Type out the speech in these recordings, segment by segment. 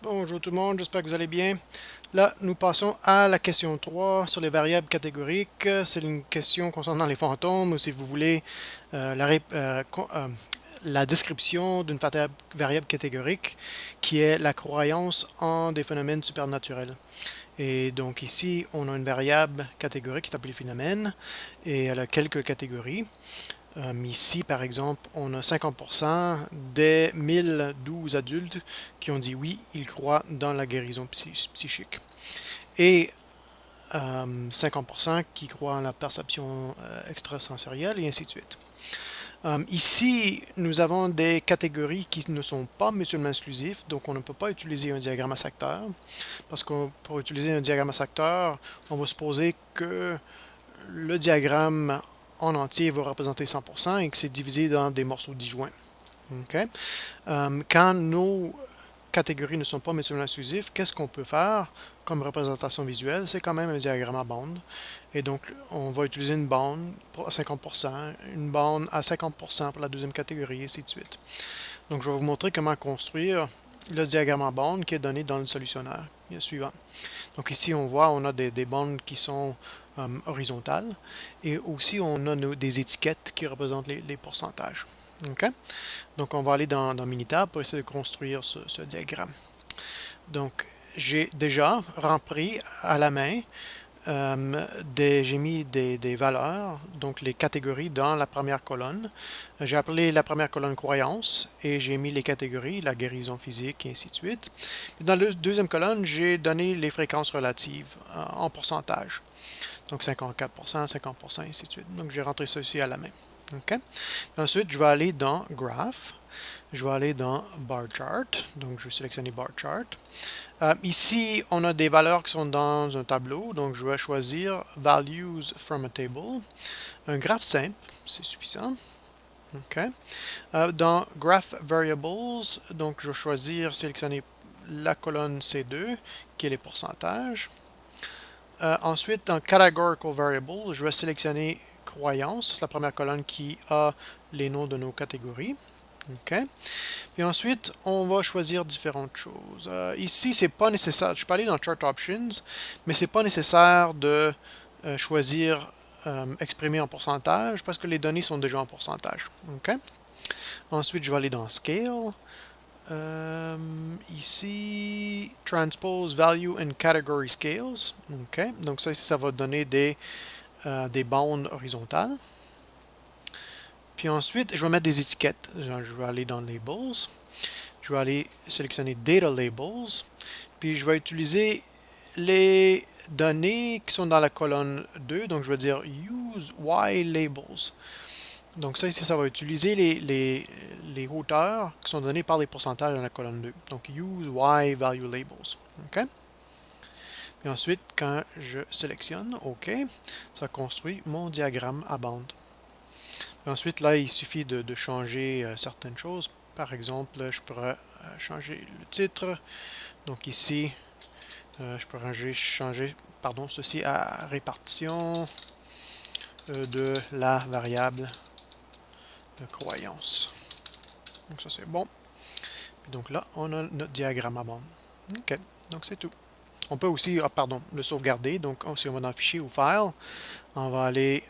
Bonjour tout le monde, j'espère que vous allez bien. Là, nous passons à la question 3 sur les variables catégoriques. C'est une question concernant les fantômes ou si vous voulez la description d'une variable catégorique qui est la croyance en des phénomènes supernaturels. Et donc ici, on a une variable catégorique qui est appelée phénomène et elle a quelques catégories. Ici, par exemple, on a 50% des 1012 adultes qui ont dit oui, ils croient dans la guérison psychique. Et 50% qui croient en la perception extrasensorielle et ainsi de suite. Ici, nous avons des catégories qui ne sont pas mutuellement exclusives, donc on ne peut pas utiliser un diagramme à secteur, parce que pour utiliser un diagramme à secteur, on va supposer que le diagramme en entier va représenter 100% et que c'est divisé dans des morceaux disjoints. Okay? Quand nos catégories ne sont pas mutuellement exclusives, qu'est-ce qu'on peut faire comme représentation visuelle? C'est quand même un diagramme à bande. Et donc, on va utiliser une bande à 50%, une bande à 50% pour la deuxième catégorie, et ainsi de suite. Donc, je vais vous montrer comment construire le diagramme à bande qui est donné dans le solutionnaire suivant. Donc ici, on voit, on a des bandes qui sont horizontales et aussi on a des étiquettes qui représentent les pourcentages. Okay? Donc on va aller dans Minitab pour essayer de construire ce diagramme. Donc j'ai déjà rempli à la main j'ai mis des valeurs, donc les catégories dans la première colonne. J'ai appelé la première colonne croyance et j'ai mis les catégories, la guérison physique et ainsi de suite. Dans la deuxième colonne, j'ai donné les fréquences relatives en pourcentage. Donc 54%, 50%, et ainsi de suite. Donc j'ai rentré ceci à la main. Okay? Ensuite, je vais aller dans Graph. Je vais aller dans Bar Chart. Donc je vais sélectionner Bar Chart. Ici, on a des valeurs qui sont dans un tableau, donc je vais choisir Values from a Table. Un graphe simple, c'est suffisant. Okay. Dans Graph Variables, donc je vais sélectionner la colonne C2, qui est les pourcentages. Ensuite, dans Categorical Variables, je vais sélectionner Croyance, c'est la première colonne qui a les noms de nos catégories. OK. Puis ensuite, on va choisir différentes choses. Ici, c'est pas nécessaire. Je peux aller dans Chart Options, mais c'est pas nécessaire de choisir exprimer en pourcentage parce que les données sont déjà en pourcentage. OK. Ensuite, je vais aller dans Scale. Ici, Transpose Value and Category Scales. OK. Donc ça va donner des bandes horizontales. Puis ensuite, je vais mettre des étiquettes. Je vais aller dans Labels. Je vais aller sélectionner Data Labels. Puis je vais utiliser les données qui sont dans la colonne 2. Donc je vais dire Use Y Labels. Donc ça ici, ça va utiliser les hauteurs qui sont données par les pourcentages dans la colonne 2. Donc Use Y Value Labels. OK? Puis ensuite, quand je sélectionne OK, ça construit mon diagramme à bande. Ensuite, là, il suffit de changer certaines choses. Par exemple, je pourrais changer le titre. Donc ici, je pourrais changer ceci à répartition de la variable de croyance. Donc ça, c'est bon. Puis donc là, on a notre diagramme à bande. OK, donc c'est tout. On peut aussi, le sauvegarder. Donc si on va dans Fichier ou File, on va aller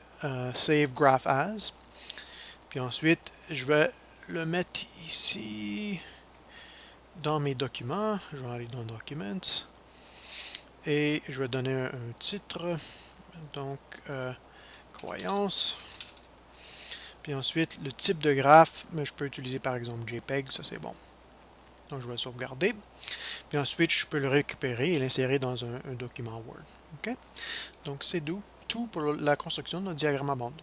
Save Graph As. Puis ensuite, je vais le mettre ici dans mes documents. Je vais aller dans Documents. Et je vais donner un titre. Donc, croyance. Puis ensuite, le type de graphe, je peux utiliser par exemple JPEG, ça c'est bon. Donc, je vais le sauvegarder. Puis ensuite, je peux le récupérer et l'insérer dans un document Word. OK? Donc, c'est tout pour la construction d'un diagramme à bande.